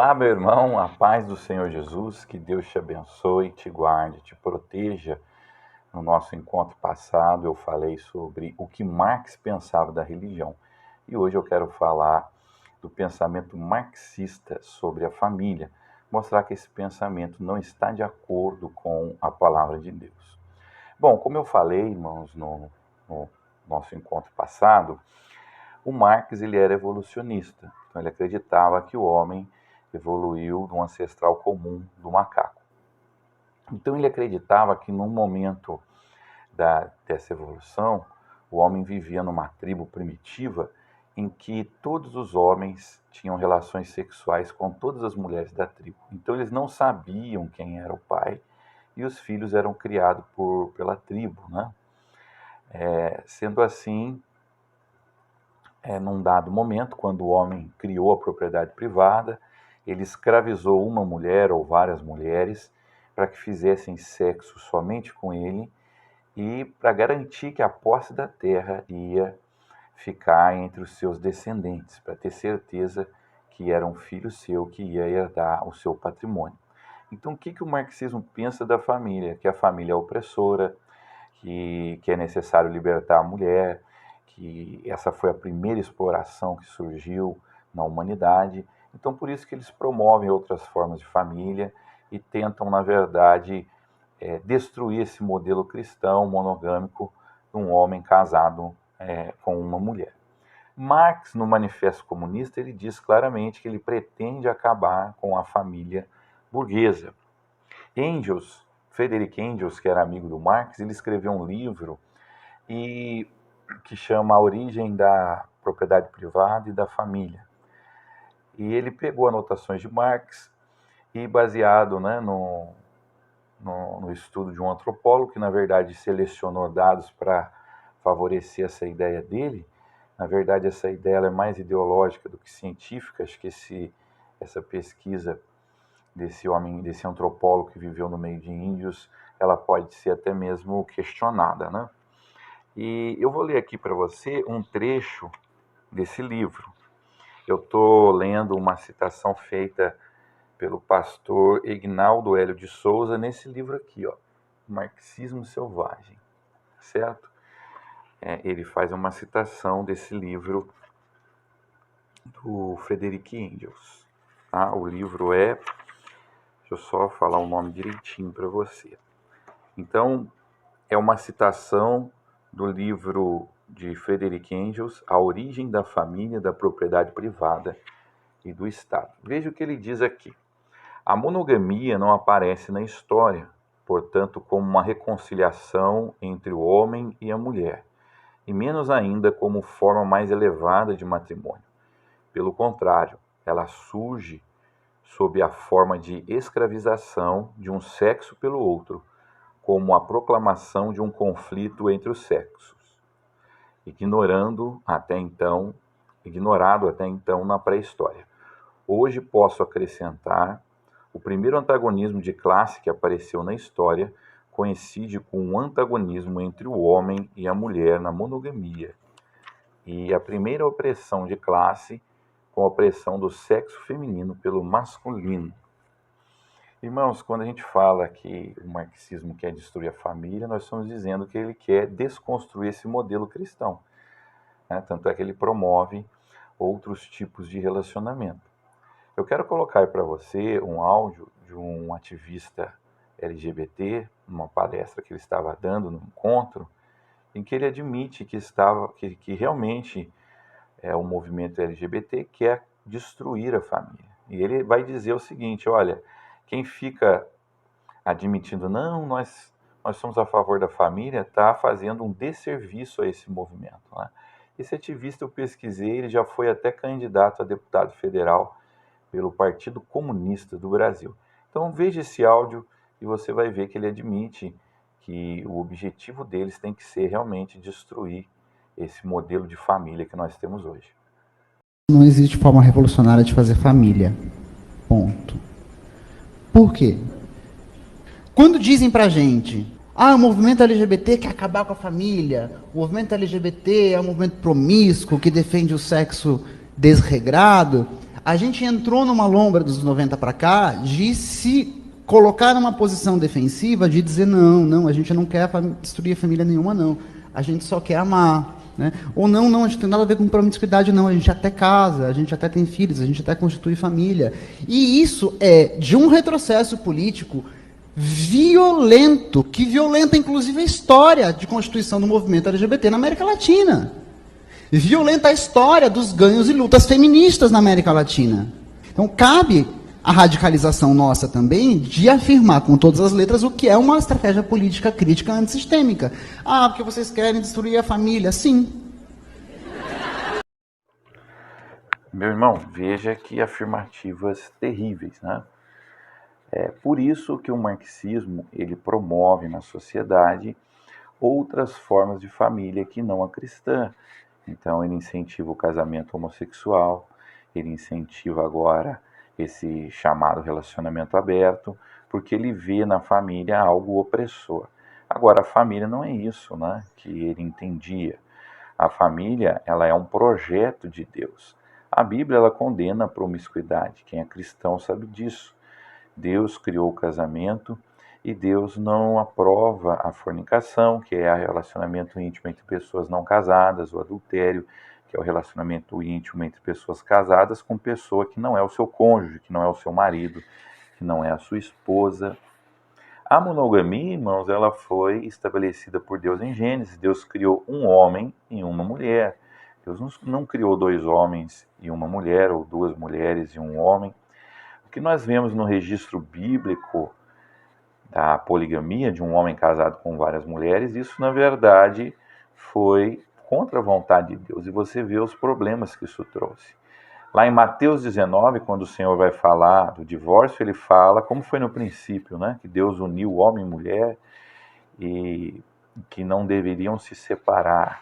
Olá, meu irmão, a paz do Senhor Jesus, que Deus te abençoe, te guarde, te proteja. No nosso encontro passado, eu falei sobre o que Marx pensava da religião. E hoje eu quero falar do pensamento marxista sobre a família, mostrar que esse pensamento não está de acordo com a palavra de Deus. Bom, como eu falei, irmãos, no nosso encontro passado, o Marx ele era evolucionista, então ele acreditava que o homem evoluiu de um ancestral comum do macaco. Então ele acreditava que num momento dessa evolução, o homem vivia numa tribo primitiva em que todos os homens tinham relações sexuais com todas as mulheres da tribo. Então eles não sabiam quem era o pai e os filhos eram criados pela tribo, né? Sendo assim, num dado momento, quando o homem criou a propriedade privada, ele escravizou uma mulher ou várias mulheres para que fizessem sexo somente com ele e para garantir que a posse da terra ia ficar entre os seus descendentes, para ter certeza que era um filho seu que ia herdar o seu patrimônio. Então, o que o marxismo pensa da família? Que a família é opressora, que é necessário libertar a mulher, que essa foi a primeira exploração que surgiu na humanidade. Então, por isso que eles promovem outras formas de família e tentam, na verdade, destruir esse modelo cristão monogâmico de um homem casado com uma mulher. Marx, no Manifesto Comunista, ele diz claramente que ele pretende acabar com a família burguesa. Engels, Friedrich Engels, que era amigo do Marx, ele escreveu um livro que chama A Origem da Propriedade Privada e da Família. E ele pegou anotações de Marx e, baseado no estudo de um antropólogo, que na verdade selecionou dados para favorecer essa ideia dele, na verdade essa ideia é mais ideológica do que científica. Acho que essa pesquisa desse antropólogo que viveu no meio de índios, ela pode ser até mesmo questionada, né? E eu vou ler aqui para você um trecho desse livro. Eu estou lendo uma citação feita pelo pastor Ignaldo Hélio de Souza nesse livro aqui, ó, Marxismo Selvagem, certo? Ele faz uma citação desse livro do Friedrich Engels. Tá? O livro deixa eu só falar o nome direitinho para você. Então, é uma citação do livro de Friedrich Engels, A Origem da Família, da Propriedade Privada e do Estado. Veja o que ele diz aqui. A monogamia não aparece na história, portanto, como uma reconciliação entre o homem e a mulher, e menos ainda como forma mais elevada de matrimônio. Pelo contrário, ela surge sob a forma de escravização de um sexo pelo outro, como a proclamação de um conflito entre os sexos, ignorado até então na pré-história. Hoje posso acrescentar: o primeiro antagonismo de classe que apareceu na história coincide com o antagonismo entre o homem e a mulher na monogamia, e a primeira opressão de classe com a opressão do sexo feminino pelo masculino. Irmãos, quando a gente fala que o marxismo quer destruir a família, nós estamos dizendo que ele quer desconstruir esse modelo cristão, né? Tanto é que ele promove outros tipos de relacionamento. Eu quero colocar para você um áudio de um ativista LGBT, numa palestra que ele estava dando no encontro, em que ele admite que realmente o movimento LGBT quer destruir a família. E ele vai dizer o seguinte: olha, quem fica admitindo, não, nós somos a favor da família, está fazendo um desserviço a esse movimento, né? Esse ativista, eu pesquisei, ele já foi até candidato a deputado federal pelo Partido Comunista do Brasil. Então veja esse áudio e você vai ver que ele admite que o objetivo deles tem que ser realmente destruir esse modelo de família que nós temos hoje. Não existe forma revolucionária de fazer família. Ponto. Por quê? Quando dizem pra gente, o movimento LGBT quer acabar com a família, o movimento LGBT é um movimento promíscuo que defende o sexo desregrado, A gente entrou numa lombra dos 90 para cá de se colocar numa posição defensiva de dizer não, a gente não quer destruir família nenhuma, não. A gente só quer amar. Né? Ou não, a gente não tem nada a ver com promiscuidade, não. A gente até casa, a gente até tem filhos, a gente até constitui família. E isso é de um retrocesso político violento, que violenta inclusive a história de constituição do movimento LGBT na América Latina. Violenta a história dos ganhos e lutas feministas na América Latina. Então cabe a radicalização nossa também de afirmar com todas as letras o que é uma estratégia política crítica antissistêmica. Ah, porque vocês querem destruir a família? Sim. Meu irmão, veja que afirmativas terríveis, né? É por isso que o marxismo ele promove na sociedade outras formas de família que não a cristã. Então ele incentiva o casamento homossexual, ele incentiva agora esse chamado relacionamento aberto, porque ele vê na família algo opressor. Agora a família não é isso, né, que ele entendia. A família, ela é um projeto de Deus. A Bíblia ela condena a promiscuidade. Quem é cristão sabe disso. Deus criou o casamento e Deus não aprova a fornicação, que é o relacionamento íntimo entre pessoas não casadas, o adultério, que é o relacionamento íntimo entre pessoas casadas com pessoa que não é o seu cônjuge, que não é o seu marido, que não é a sua esposa. A monogamia, irmãos, ela foi estabelecida por Deus em Gênesis. Deus criou um homem e uma mulher. Deus não criou dois homens e uma mulher, ou duas mulheres e um homem. O que nós vemos no registro bíblico da poligamia, de um homem casado com várias mulheres, isso na verdade foi contra a vontade de Deus. E você vê os problemas que isso trouxe. Lá em Mateus 19, quando o Senhor vai falar do divórcio, ele fala, como foi no princípio, né? Que Deus uniu homem e mulher e que não deveriam se separar.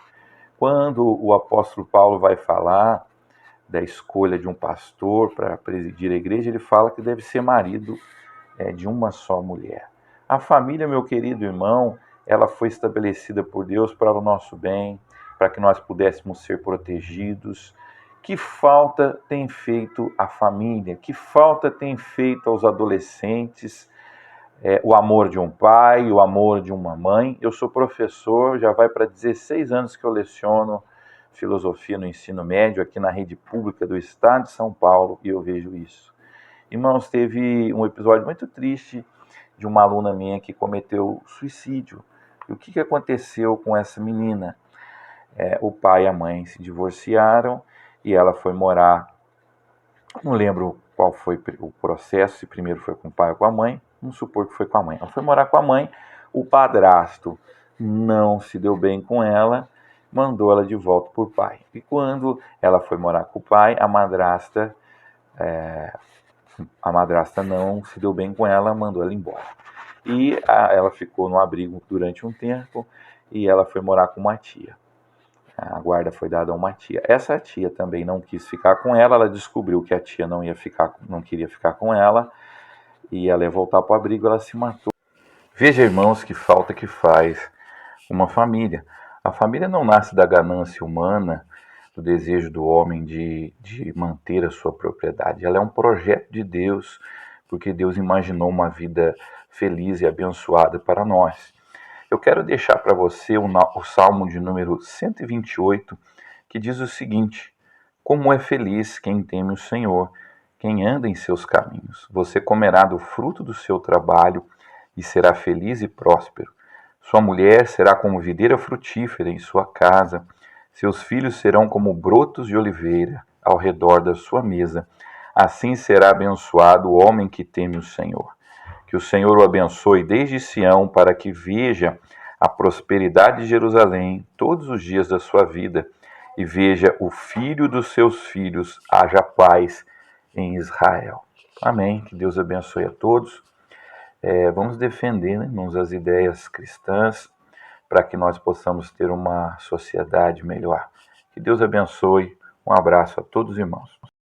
Quando o apóstolo Paulo vai falar da escolha de um pastor para presidir a igreja, ele fala que deve ser marido de uma só mulher. A família, meu querido irmão, ela foi estabelecida por Deus para o nosso bem, para que nós pudéssemos ser protegidos. Que falta tem feito a família? Que falta tem feito aos adolescentes? O amor de um pai, o amor de uma mãe. Eu sou professor, já vai para 16 anos que eu leciono filosofia no ensino médio aqui na rede pública do estado de São Paulo e eu vejo isso. Irmãos, teve um episódio muito triste de uma aluna minha que cometeu suicídio. E o que aconteceu com essa menina? O pai e a mãe se divorciaram e ela foi morar, não lembro qual foi o processo, se primeiro foi com o pai ou com a mãe, vamos supor que foi com a mãe. Ela foi morar com a mãe, o padrasto não se deu bem com ela, mandou ela de volta para o pai. E quando ela foi morar com o pai, a madrasta não se deu bem com ela, mandou ela embora. E ela ficou no abrigo durante um tempo e ela foi morar com uma tia. A guarda foi dada a uma tia. Essa tia também não quis ficar com ela, ela descobriu que a tia não queria ficar com ela e ela ia voltar para o abrigo, ela se matou. Veja, irmãos, que falta que faz uma família. A família não nasce da ganância humana, do desejo do homem de manter a sua propriedade. Ela é um projeto de Deus, porque Deus imaginou uma vida feliz e abençoada para nós. Eu quero deixar para você o Salmo de número 128, que diz o seguinte: como é feliz quem teme o Senhor, quem anda em seus caminhos. Você comerá do fruto do seu trabalho e será feliz e próspero. Sua mulher será como videira frutífera em sua casa. Seus filhos serão como brotos de oliveira ao redor da sua mesa. Assim será abençoado o homem que teme o Senhor. Que o Senhor o abençoe desde Sião, para que veja a prosperidade de Jerusalém todos os dias da sua vida e veja o filho dos seus filhos, haja paz em Israel. Amém. Que Deus abençoe a todos. Vamos defender, né, irmãos, as ideias cristãs para que nós possamos ter uma sociedade melhor. Que Deus abençoe. Um abraço a todos, irmãos.